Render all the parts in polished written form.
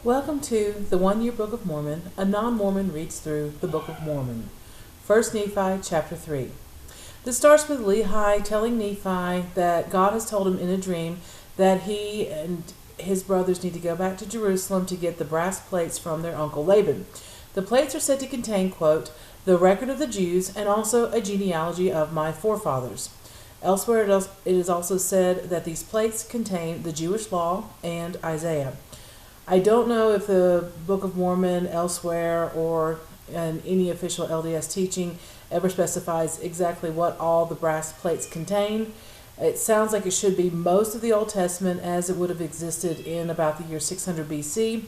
Welcome to the 1 Year Book of Mormon. A non-Mormon reads through the Book of Mormon. 1 Nephi chapter 3. This starts with Lehi telling Nephi that God has told him in a dream that he and his brothers need to go back to Jerusalem to get the brass plates from their uncle Laban. The plates are said to contain, quote, the record of the Jews and also a genealogy of my forefathers. Elsewhere it is also said that these plates contain the Jewish law and Isaiah. I don't know if the Book of Mormon elsewhere or in any official LDS teaching ever specifies exactly what all the brass plates contain. It sounds like it should be most of the Old Testament as it would have existed in about the year 600 BC,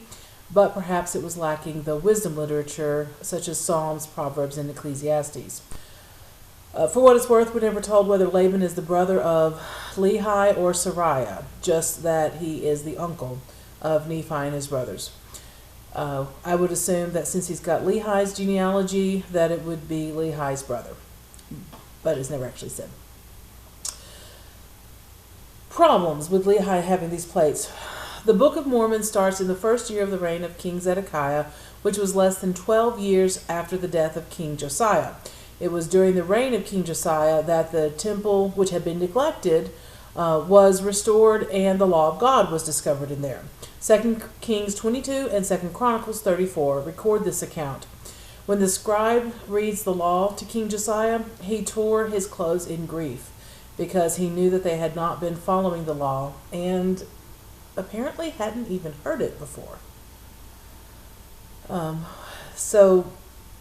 but perhaps it was lacking the wisdom literature such as Psalms, Proverbs, and Ecclesiastes. For what it's worth, we're never told whether Laban is the brother of Lehi or Sariah, just that he is the uncle of Nephi and his brothers. I would assume that since he's got Lehi's genealogy, that it would be Lehi's brother, but it's never actually said. Problems with Lehi having these plates. The Book of Mormon starts in the first year of the reign of King Zedekiah, which was less than 12 years after the death of King Josiah. It was during the reign of King Josiah that the temple, which had been neglected, was restored and the law of God was discovered in there. 2 Kings 22 and 2 Chronicles 34 record this account. When the scribe reads the law to King Josiah, he tore his clothes in grief because he knew that they had not been following the law and apparently hadn't even heard it before. So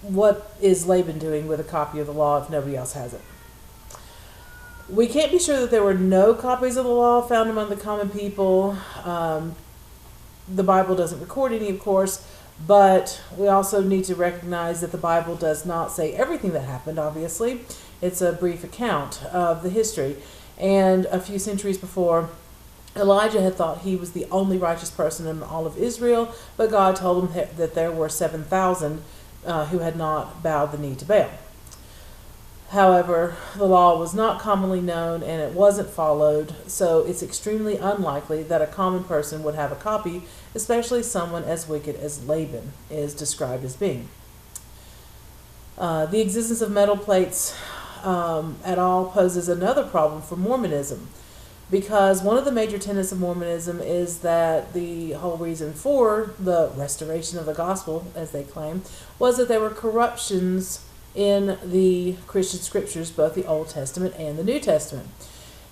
what is Laban doing with a copy of the law if nobody else has it? We can't be sure that there were no copies of the law found among the common people. The Bible doesn't record any, of course, but we also need to recognize that the Bible does not say everything that happened, obviously. It's a brief account of the history. And a few centuries before, Elijah had thought he was the only righteous person in all of Israel, but God told him that there were 7,000 who had not bowed the knee to Baal. However, the law was not commonly known and it wasn't followed, so it's extremely unlikely that a common person would have a copy, especially someone as wicked as Laban is described as being. The existence of metal plates at all poses another problem for Mormonism, because one of the major tenets of Mormonism is that the whole reason for the restoration of the gospel, as they claim, was that there were corruptions in the Christian scriptures, both the Old Testament and the New Testament,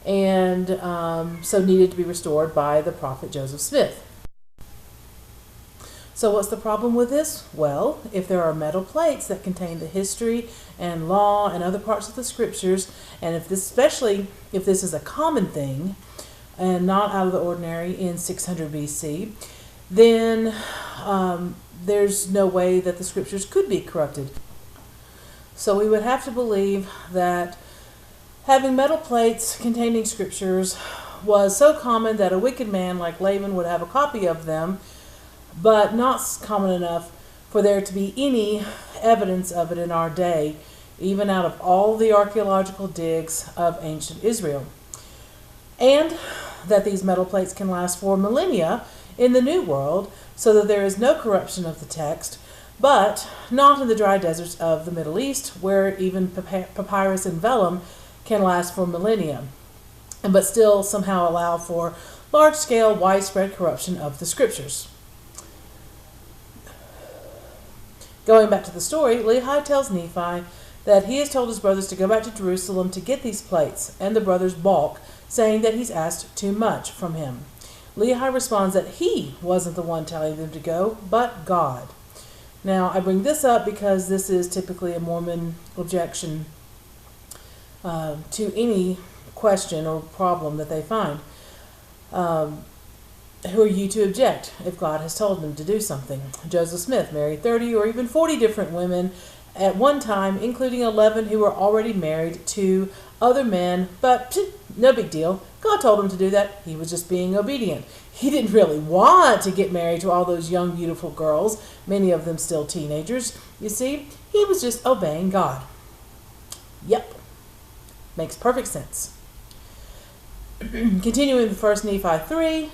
and so needed to be restored by the prophet Joseph Smith. So what's the problem with this? Well, if there are metal plates that contain the history and law and other parts of the scriptures, and especially if this is a common thing and not out of the ordinary in 600 BC, then there's no way that the scriptures could be corrupted. So we would have to believe that having metal plates containing scriptures was so common that a wicked man like Laban would have a copy of them, but not common enough for there to be any evidence of it in our day, even out of all the archaeological digs of ancient Israel. And that these metal plates can last for millennia in the New World, so that there is no corruption of the text, but not in the dry deserts of the Middle East, where even papyrus and vellum can last for millennia, but still somehow allow for large-scale, widespread corruption of the scriptures. Going back to the story, Lehi tells Nephi that he has told his brothers to go back to Jerusalem to get these plates, and the brothers balk, saying that he's asked too much from him. Lehi responds that he wasn't the one telling them to go, but God. Now, I bring this up because this is typically a Mormon objection to any question or problem that they find. Who are you to object if God has told them to do something? Joseph Smith married 30 or even 40 different women at one time, including 11 who were already married to other men, but no big deal. God told him to do that. He was just being obedient. He didn't really want to get married to all those young, beautiful girls, many of them still teenagers. You see, he was just obeying God. Yep. Makes perfect sense. Continuing with 1 Nephi 3,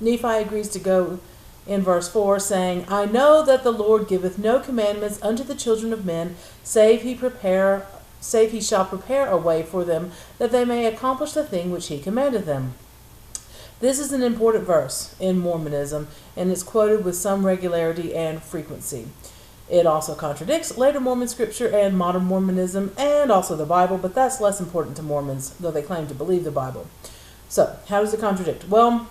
Nephi agrees to go in verse 4, saying, I know that the Lord giveth no commandments unto the children of men, save he shall prepare a way for them, that they may accomplish the thing which he commandeth them. This is an important verse in Mormonism, and it's quoted with some regularity and frequency. It also contradicts later Mormon scripture and modern Mormonism, and also the Bible, but that's less important to Mormons, though they claim to believe the Bible. So, how does it contradict? Well,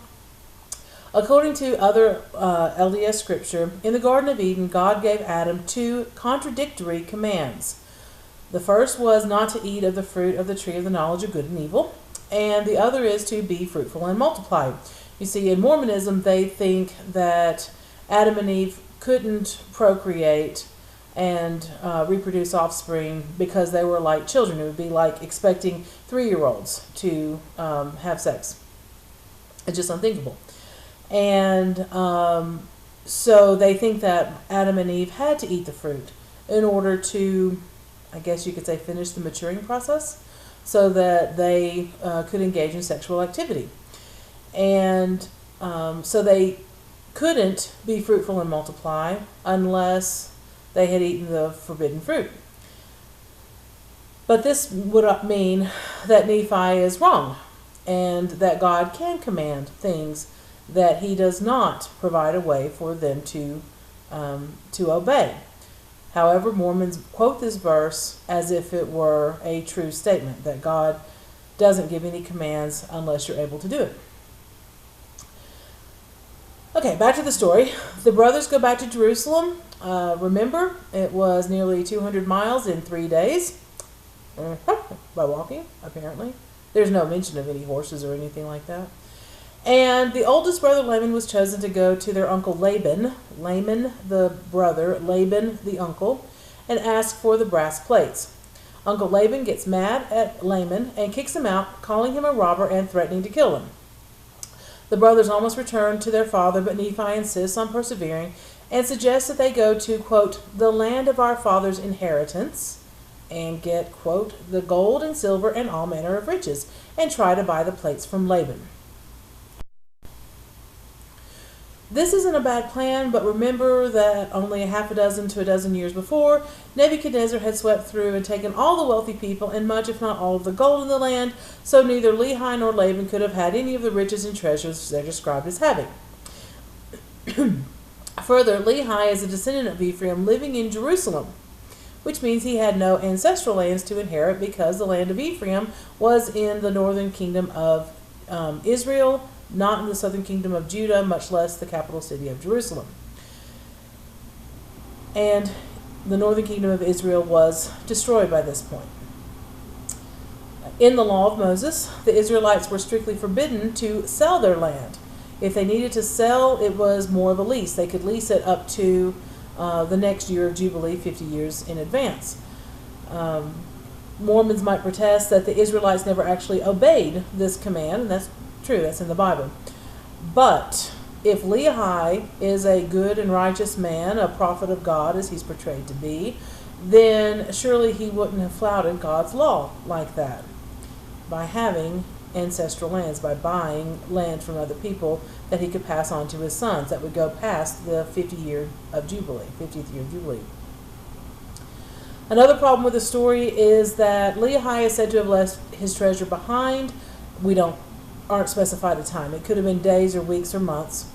according to other LDS scripture, in the Garden of Eden, God gave Adam 2 contradictory commands. The first was not to eat of the fruit of the tree of the knowledge of good and evil, and the other is to be fruitful and multiply. You see, in Mormonism, they think that Adam and Eve couldn't procreate and reproduce offspring because they were like children. It would be like expecting 3-year-olds to have sex. It's just unthinkable. And so they think that Adam and Eve had to eat the fruit in order to, I guess you could say, finish the maturing process so that they could engage in sexual activity. And so they couldn't be fruitful and multiply unless they had eaten the forbidden fruit. But this would mean that Nephi is wrong and that God can command things that he does not provide a way for them to obey. However, Mormons quote this verse as if it were a true statement, that God doesn't give any commands unless you're able to do it. Okay, back to the story. The brothers go back to Jerusalem. Remember, it was nearly 200 miles in 3 days. By walking, apparently. There's no mention of any horses or anything like that. And the oldest brother, Laman, was chosen to go to their uncle Laban, the brother, Laban the uncle, and ask for the brass plates. Uncle Laban gets mad at Laman and kicks him out, calling him a robber and threatening to kill him. The brothers almost return to their father, but Nephi insists on persevering and suggests that they go to, quote, the land of our father's inheritance and get, quote, the gold and silver and all manner of riches, and try to buy the plates from Laban. This isn't a bad plan, but remember that only a half a dozen to a dozen years before, Nebuchadnezzar had swept through and taken all the wealthy people and much, if not all, of the gold in the land, so neither Lehi nor Laban could have had any of the riches and treasures they're described as having. Further, Lehi is a descendant of Ephraim living in Jerusalem, which means he had no ancestral lands to inherit because the land of Ephraim was in the northern kingdom of Israel, not in the southern kingdom of Judah, much less the capital city of Jerusalem. And the northern kingdom of Israel was destroyed by this point. In the law of Moses, the Israelites were strictly forbidden to sell their land. If they needed to sell, it was more of a lease. They could lease it up to the next year of Jubilee, 50 years in advance. Mormons might protest that the Israelites never actually obeyed this command, and that's true, that's in the Bible. But if Lehi is a good and righteous man, a prophet of God as he's portrayed to be, then surely he wouldn't have flouted God's law like that by having ancestral lands, by buying land from other people that he could pass on to his sons that would go past the 50th year of Jubilee. Another problem with the story is that Lehi is said to have left his treasure behind. We aren't specified a time. It could have been days or weeks or months.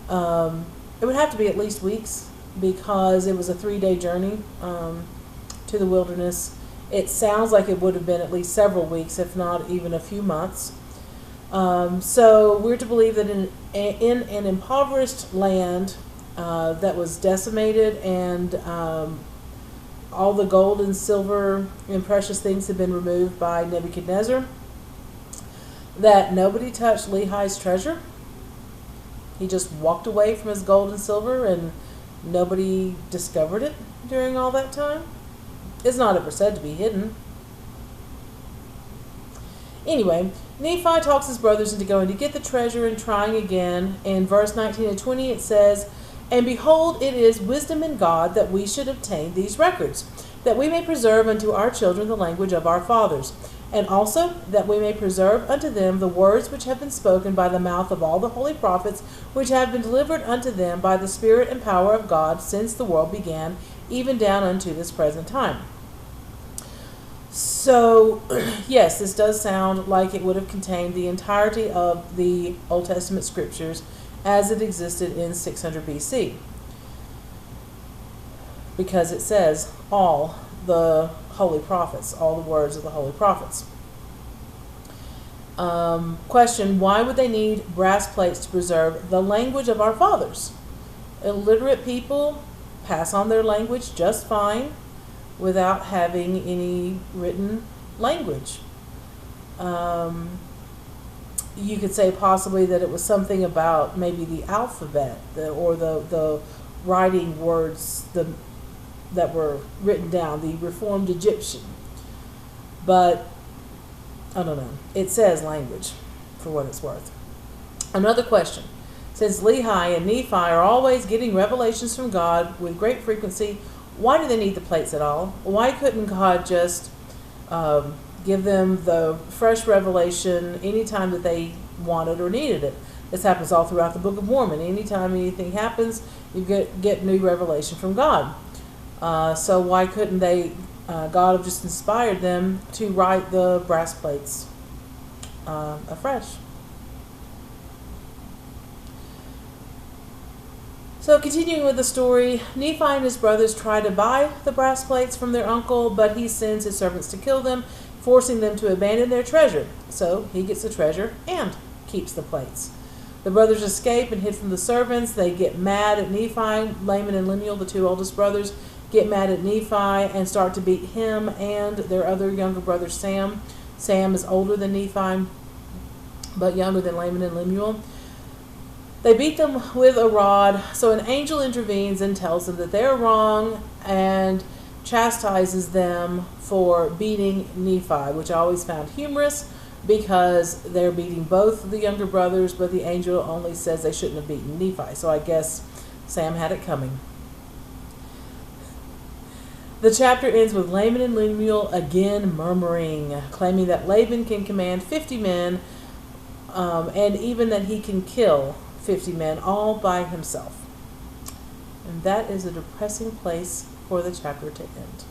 It would have to be at least weeks because it was a 3-day journey to the wilderness. It sounds like it would have been at least several weeks, if not even a few months. So we're to believe that in an impoverished land that was decimated and all the gold and silver and precious things had been removed by Nebuchadnezzar, that nobody touched Lehi's treasure. He just walked away from his gold and silver and nobody discovered it during all that time. It's not ever said to be hidden. Anyway, Nephi talks his brothers into going to get the treasure and trying again. In verse 19 and 20 it says, And behold, it is wisdom in God that we should obtain these records, that we may preserve unto our children the language of our fathers. And also that we may preserve unto them the words which have been spoken by the mouth of all the holy prophets, which have been delivered unto them by the Spirit and power of God, since the world began, even down unto this present time. So, yes, this does sound like it would have contained the entirety of the Old Testament scriptures as it existed in 600 BC. Because it says all the holy prophets, all the words of the holy prophets. Question, why would they need brass plates to preserve the language of our fathers? Illiterate people pass on their language just fine without having any written language. You could say possibly that it was something about maybe the alphabet or the writing words that were written down, the Reformed Egyptian. But I don't know. It says language, for what it's worth. Another question. Since Lehi and Nephi are always getting revelations from God with great frequency, why do they need the plates at all? Why couldn't God just give them the fresh revelation anytime that they wanted or needed it? This happens all throughout the Book of Mormon. Anytime anything happens, you get new revelation from God. So why couldn't God have just inspired them to write the brass plates afresh? So continuing with the story, Nephi and his brothers try to buy the brass plates from their uncle, but he sends his servants to kill them, forcing them to abandon their treasure. So he gets the treasure and keeps the plates. The brothers escape and hid from the servants. They get mad at Nephi. Laman and Lemuel, the two oldest brothers, get mad at Nephi and start to beat him and their other younger brother Sam. Sam is older than Nephi, but younger than Laman and Lemuel. They beat them with a rod, so an angel intervenes and tells them that they're wrong and chastises them for beating Nephi, which I always found humorous because they're beating both the younger brothers, but the angel only says they shouldn't have beaten Nephi. So I guess Sam had it coming. The chapter ends with Laman and Lemuel again murmuring, claiming that Laban can command 50 men and even that he can kill 50 men all by himself. And that is a depressing place for the chapter to end.